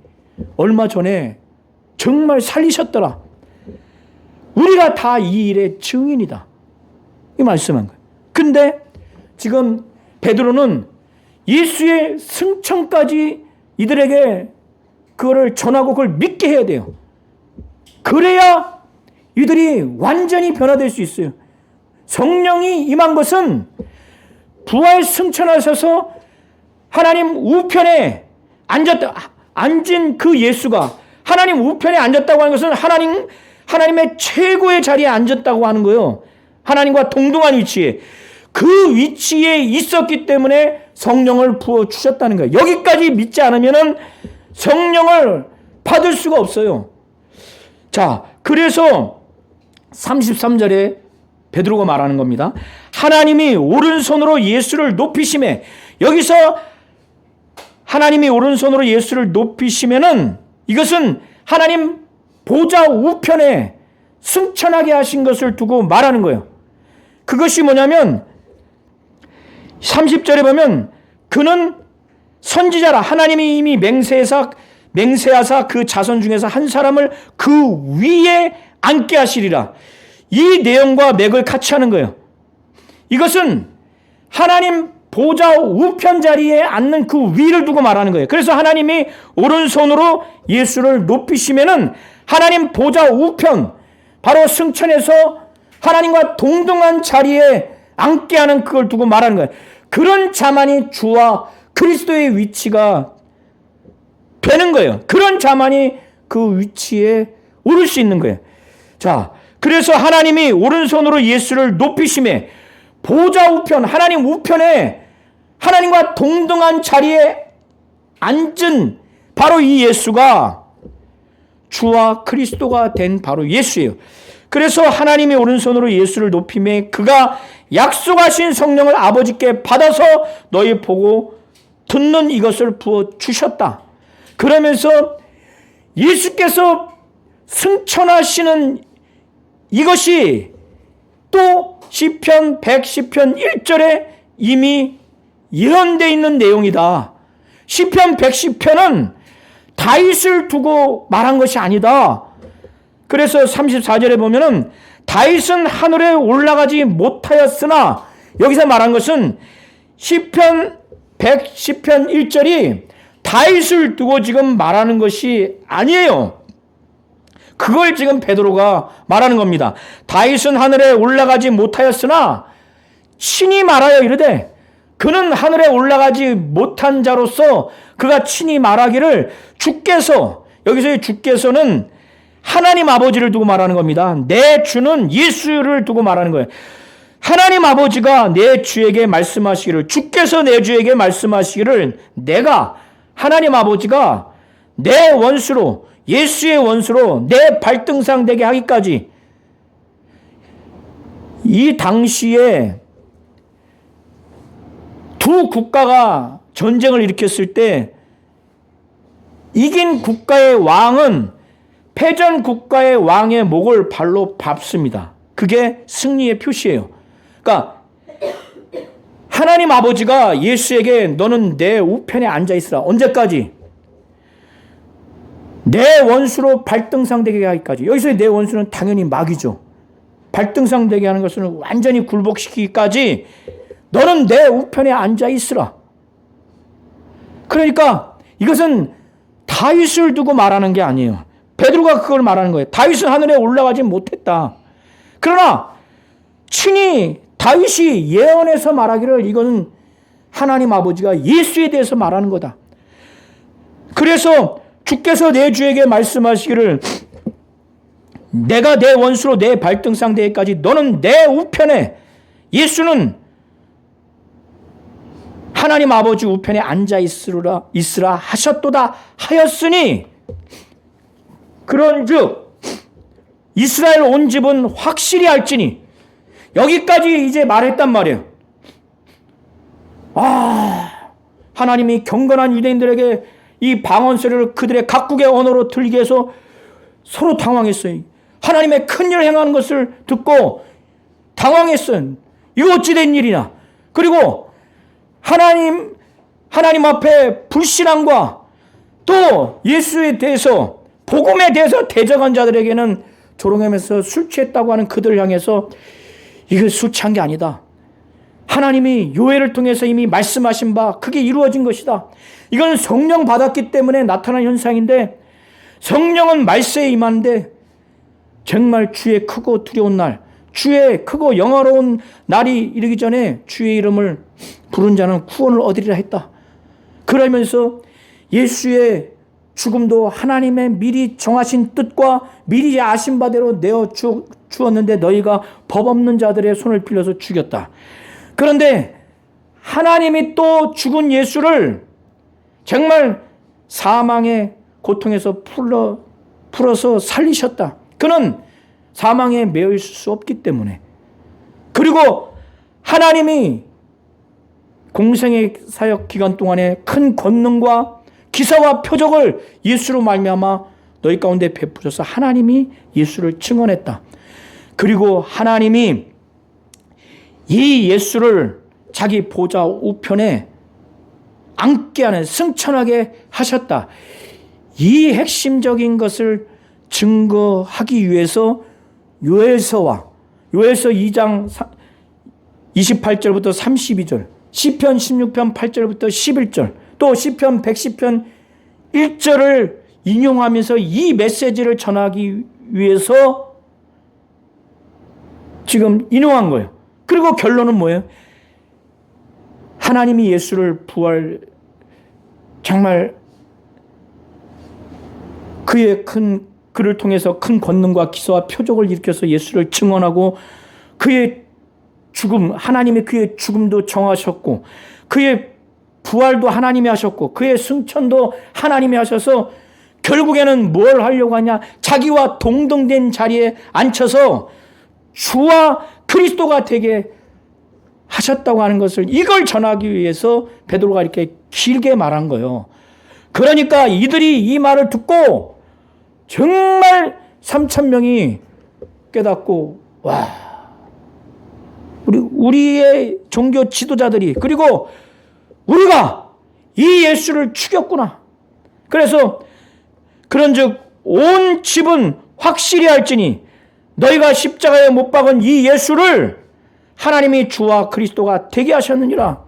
얼마 전에 정말 살리셨더라. 우리가 다 이 일의 증인이다. 이 말씀한 거예요. 근데 지금 베드로는 예수의 승천까지 이들에게 그거를 전하고 그걸 믿게 해야 돼요. 그래야 이들이 완전히 변화될 수 있어요. 성령이 임한 것은 부활 승천하셔서 하나님 우편에 앉은 그 예수가 하나님 우편에 앉았다고 하는 것은 하나님의 최고의 자리에 앉았다고 하는 거예요. 하나님과 동등한 위치에. 그 위치에 있었기 때문에 성령을 부어주셨다는 거예요. 여기까지 믿지 않으면 성령을 받을 수가 없어요. 자, 그래서 33절에 베드로가 말하는 겁니다. 하나님이 오른손으로 예수를 높이심에 여기서 하나님이 오른손으로 예수를 높이시면은 이것은 하나님 보좌 우편에 승천하게 하신 것을 두고 말하는 거예요. 그것이 뭐냐면 30절에 보면 그는 선지자라 하나님이 이미 맹세하사 그 자손 중에서 한 사람을 그 위에 앉게 하시리라. 이 내용과 맥을 같이 하는 거예요. 이것은 하나님 보좌 우편 자리에 앉는 그 위를 두고 말하는 거예요. 그래서 하나님이 오른손으로 예수를 높이시면은 하나님 보좌 우편 바로 승천해서 하나님과 동등한 자리에 앉게 하는 그걸 두고 말하는 거예요. 그런 자만이 주와 그리스도의 위치가 되는 거예요. 그런 자만이 그 위치에 오를 수 있는 거예요. 자, 그래서 하나님이 오른손으로 예수를 높이심에 보좌 우편, 하나님 우편에 하나님과 동등한 자리에 앉은 바로 이 예수가 주와 그리스도가 된 바로 예수예요. 그래서 하나님이 오른손으로 예수를 높이매 그가 약속하신 성령을 아버지께 받아서 너희 보고 듣는 이것을 부어 주셨다. 그러면서 예수께서 승천하시는 이것이 또 시편 110편 1절에 이미 예언되어 있는 내용이다. 시편 110편은 다윗을 두고 말한 것이 아니다. 그래서 34절에 보면은 다윗은 하늘에 올라가지 못하였으나 여기서 말한 것은 시편 110편 1절이 다윗을 두고 지금 말하는 것이 아니에요. 그걸 지금 베드로가 말하는 겁니다. 다윗은 하늘에 올라가지 못하였으나 친히 말하여 이르되 그는 하늘에 올라가지 못한 자로서 그가 친히 말하기를 주께서 여기서 주께서는 하나님 아버지를 두고 말하는 겁니다. 내 주는 예수를 두고 말하는 거예요. 하나님 아버지가 내 주에게 말씀하시기를, 주께서 내 주에게 말씀하시기를, 내가 하나님 아버지가 내 원수로, 예수의 원수로 내 발등상 되게 하기까지. 이 당시에 두 국가가 전쟁을 일으켰을 때 이긴 국가의 왕은 패전 국가의 왕의 목을 발로 밟습니다. 그게 승리의 표시예요. 그러니까 하나님 아버지가 예수에게 너는 내 우편에 앉아 있으라. 언제까지? 내 원수로 발등상 되게 하기까지. 여기서 내 원수는 당연히 마귀죠. 발등상 되게 하는 것은 완전히 굴복시키기까지 너는 내 우편에 앉아 있으라. 그러니까 이것은 다윗을 두고 말하는 게 아니에요. 베드로가 그걸 말하는 거예요. 다윗은 하늘에 올라가지 못했다. 그러나 친히 다윗이 예언해서 말하기를 이거는 하나님 아버지가 예수에 대해서 말하는 거다. 그래서 주께서 내 주에게 말씀하시기를 내가 내 원수로 내 발등상 되기까지 너는 내 우편에, 예수는 하나님 아버지 우편에 앉아 있으라 하셨도다 하였으니 그런즉 이스라엘 온 집은 확실히 알지니. 여기까지 이제 말했단 말이에요. 하나님이 경건한 유대인들에게 이 방언소리를 그들의 각국의 언어로 들리게 해서 서로 당황했어요. 하나님의 큰 일을 행하는 것을 듣고 당황했어요. 이거 어찌 된 일이냐. 그리고 하나님 앞에 불신앙과 또 예수에 대해서, 복음에 대해서 대적한 자들에게는 조롱하면서 술 취했다고 하는 그들을 향해서 이거 술 취한 게 아니다. 하나님이 요엘을 통해서 이미 말씀하신 바 그게 이루어진 것이다. 이건 성령 받았기 때문에 나타난 현상인데, 성령은 말세에 임하는데 정말 주의 크고 두려운 날, 주의 크고 영화로운 날이 이르기 전에 주의 이름을 부른 자는 구원을 얻으리라 했다. 그러면서 예수의 죽음도 하나님의 미리 정하신 뜻과 미리 아신 바대로 내어 주었는데 너희가 법 없는 자들의 손을 빌려서 죽였다. 그런데 하나님이 또 죽은 예수를 정말 사망의 고통에서 풀어서 살리셨다. 그는 사망에 매여 있을 수 없기 때문에. 그리고 하나님이 공생의 사역 기간 동안에 큰 권능과 기사와 표적을 예수로 말미암아 너희 가운데 베푸셔서 하나님이 예수를 증언했다. 그리고 하나님이 이 예수를 자기 보좌 우편에 앉게 하는, 승천하게 하셨다. 이 핵심적인 것을 증거하기 위해서 요엘서 2장 28절부터 32절, 시편 16편 8절부터 11절, 또 시편 110편 1절을 인용하면서 이 메시지를 전하기 위해서 지금 인용한 거예요. 그리고 결론은 뭐예요? 하나님이 예수를 정말 그를 통해서 큰 권능과 기사와 표적을 일으켜서 예수를 증언하고 그의 죽음, 하나님이 그의 죽음도 정하셨고 그의 부활도 하나님이 하셨고 그의 승천도 하나님이 하셔서 결국에는 뭘 하려고 하냐? 자기와 동등된 자리에 앉혀서 주와 그리스도가 되게 하셨다고 하는 것을, 이걸 전하기 위해서 베드로가 이렇게 길게 말한 거예요. 그러니까 이들이 이 말을 듣고 정말 3,000명이 깨닫고, 와, 우리의 종교 지도자들이, 그리고 우리가 이 예수를 죽였구나. 그래서 그런즉 온 집은 확실히 알지니 너희가 십자가에 못 박은 이 예수를 하나님이 주와 그리스도가 되게 하셨느니라.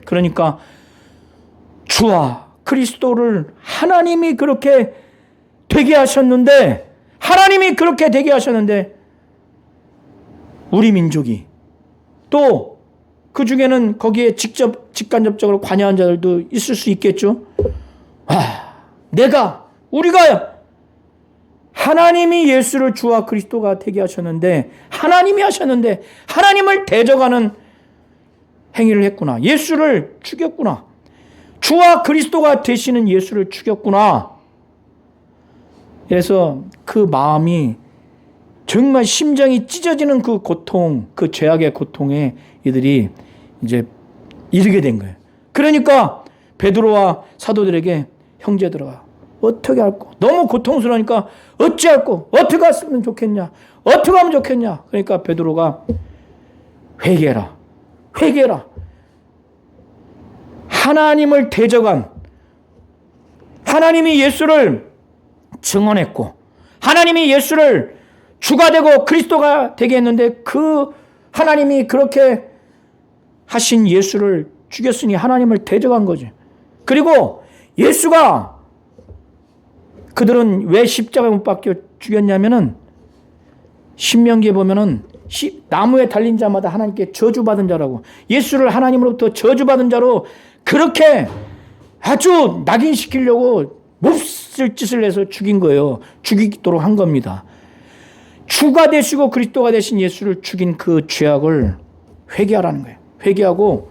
그러니까 주와 그리스도를 하나님이 그렇게 되게 하셨는데, 우리 민족이 또 그 중에는 거기에 직간접적으로 관여한 자들도 있을 수 있겠죠. 내가 우리가 하나님이 예수를 주와 그리스도가 되게 하셨는데, 하나님이 하셨는데 하나님을 대적하는 행위를 했구나. 예수를 죽였구나. 주와 그리스도가 되시는 예수를 죽였구나. 그래서 그 마음이 정말 심장이 찢어지는 그 고통, 그 죄악의 고통에 이들이 이제 이르게 된 거예요. 그러니까 베드로와 사도들에게 형제들아, 어떻게 할꼬? 너무 고통스러우니까 어찌할꼬? 어떻게 했으면 좋겠냐? 어떻게 하면 좋겠냐? 그러니까 베드로가 회개해라. 회개해라. 하나님을 대적한, 하나님이 예수를 증언했고 하나님이 예수를 주가 되고 그리스도가 되게 했는데, 그 하나님이 그렇게 하신 예수를 죽였으니 하나님을 대적한 거지. 그리고 예수가, 그들은 왜 십자가에 못 박혀 죽였냐면은 신명기에 보면은 나무에 달린 자마다 하나님께 저주받은 자라고, 예수를 하나님으로부터 저주받은 자로 그렇게 아주 낙인시키려고 몹쓸 짓을 해서 죽인 거예요. 죽이도록 한 겁니다. 주가 되시고 그리스도가 되신 예수를 죽인 그 죄악을 회개하라는 거예요. 회개하고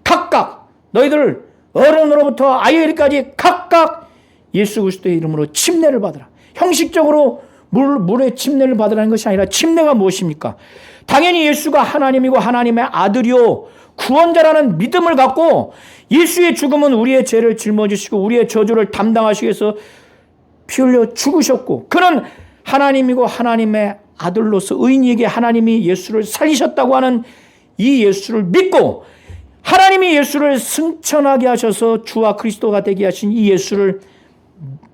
각각 너희들 어른으로부터 아이에까지 각각 예수 그리스도의 이름으로 침례를 받으라. 형식적으로 물에 침례를 받으라는 것이 아니라, 침례가 무엇입니까? 당연히 예수가 하나님이고 하나님의 아들이요 구원자라는 믿음을 갖고, 예수의 죽음은 우리의 죄를 짊어지시고 우리의 저주를 담당하시기 위해서 피 흘려 죽으셨고, 그는 하나님이고 하나님의 아들로서 의인에게 하나님이 예수를 살리셨다고 하는 이 예수를 믿고, 하나님이 예수를 승천하게 하셔서 주와 그리스도가 되게 하신 이 예수를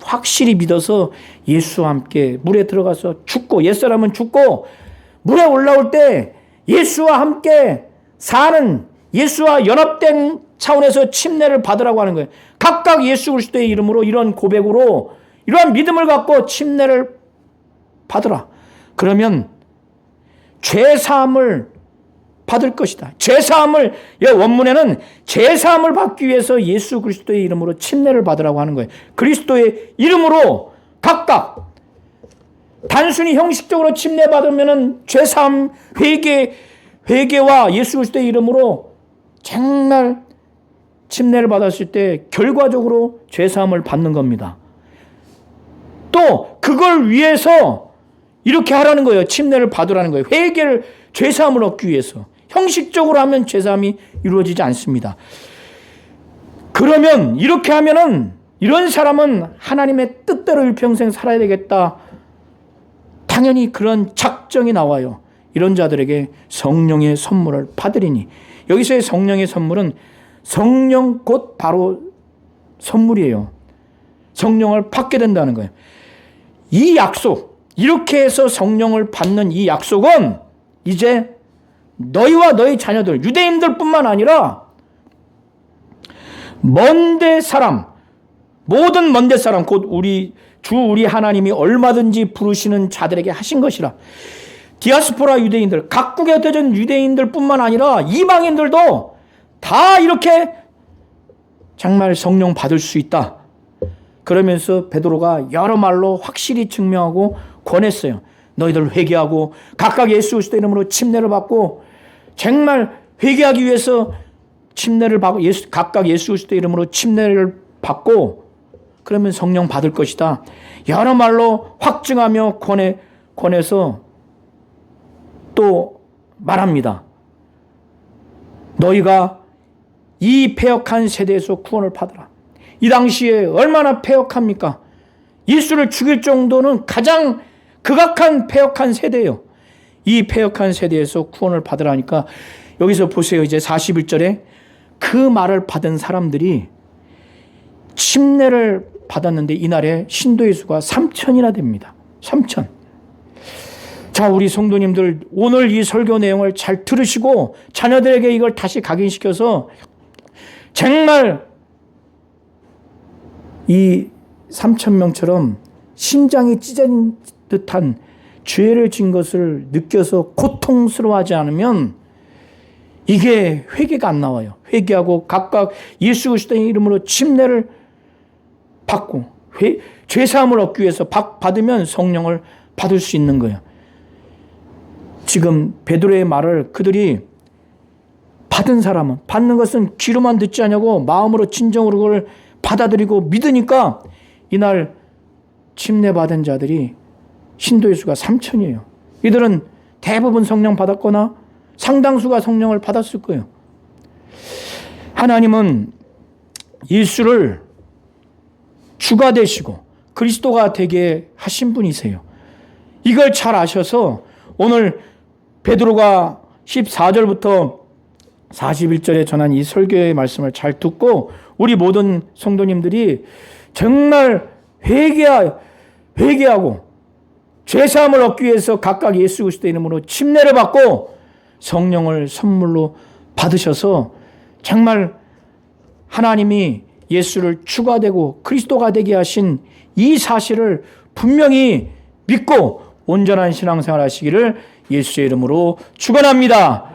확실히 믿어서 예수와 함께 물에 들어가서 죽고, 옛사람은 죽고 물에 올라올 때 예수와 함께 사는, 예수와 연합된 차원에서 침례를 받으라고 하는 거예요. 각각 예수 그리스도의 이름으로 이런 고백으로 이러한 믿음을 갖고 침례를 받으라. 그러면 죄사함을 받을 것이다. 죄사함을, 원문에는 죄사함을 받기 위해서 예수 그리스도의 이름으로 침례를 받으라고 하는 거예요. 그리스도의 이름으로 각각, 단순히 형식적으로 침례 받으면은 죄사함, 회개와 예수 그리스도의 이름으로 정말 침례를 받았을 때 결과적으로 죄사함을 받는 겁니다. 또 그걸 위해서 이렇게 하라는 거예요. 침례를 받으라는 거예요. 회개를, 죄사함을 얻기 위해서. 형식적으로 하면 죄사함이 이루어지지 않습니다. 그러면 이렇게 하면은 이런 사람은 하나님의 뜻대로 일평생 살아야 되겠다. 당연히 그런 작정이 나와요. 이런 자들에게 성령의 선물을 받으리니. 여기서의 성령의 선물은 성령 곧 바로 선물이에요. 성령을 받게 된다는 거예요. 이 약속, 이렇게 해서 성령을 받는 이 약속은 이제 너희와 너희 자녀들, 유대인들 뿐만 아니라 먼데 사람, 모든 먼데 사람, 곧 우리 하나님이 얼마든지 부르시는 자들에게 하신 것이라. 디아스포라 유대인들, 각국에 흩어진 유대인들 뿐만 아니라 이방인들도 다 이렇게 정말 성령 받을 수 있다. 그러면서 베드로가 여러 말로 확실히 증명하고 권했어요. 너희들 회개하고 각각 예수 그리스도 이름으로 침례를 받고, 정말 회개하기 위해서 침례를 받고 각각 예수 그리스도 이름으로 침례를 받고, 그러면 성령 받을 것이다. 여러 말로 확증하며 권해서 또 말합니다. 너희가 이 패역한 세대에서 구원을 받으라. 이 당시에 얼마나 패역합니까? 예수를 죽일 정도는 가장 극악한 패역한 세대예요. 이 패역한 세대에서 구원을 받으라니까, 여기서 보세요. 이제 41절에 그 말을 받은 사람들이 침례를 받았는데 이날에 신도의 수가 3,000이나 됩니다. 3,000. 자, 우리 성도님들 오늘 이 설교 내용을 잘 들으시고 자녀들에게 이걸 다시 각인시켜서 정말 이 3,000명처럼 심장이 찢어진 듯한 죄를 진 것을 느껴서 고통스러워하지 않으면 이게 회개가 안 나와요. 회개하고 각각 예수 그리스도의 이름으로 침례를 받고 죄사함을 얻기 위해서 받으면 성령을 받을 수 있는 거예요. 지금 베드로의 말을 그들이 받은 사람은, 받는 것은 귀로만 듣지 않냐고 마음으로 진정으로 그걸 받아들이고 믿으니까 이날 침례받은 자들이 신도의 수가 3,000이에요. 이들은 대부분 성령 받았거나 상당수가 성령을 받았을 거예요. 하나님은 예수를 주가 되시고 그리스도가 되게 하신 분이세요. 이걸 잘 아셔서 오늘 베드로가 14절부터 41절에 전한 이 설교의 말씀을 잘 듣고 우리 모든 성도님들이 정말 회개하고 죄사함을 얻기 위해서 각각 예수 그리스도의 이름으로 침례를 받고 성령을 선물로 받으셔서 정말 하나님이 예수를 주가 되고 그리스도가 되게 하신 이 사실을 분명히 믿고 온전한 신앙생활 하시기를 예수의 이름으로 축원합니다.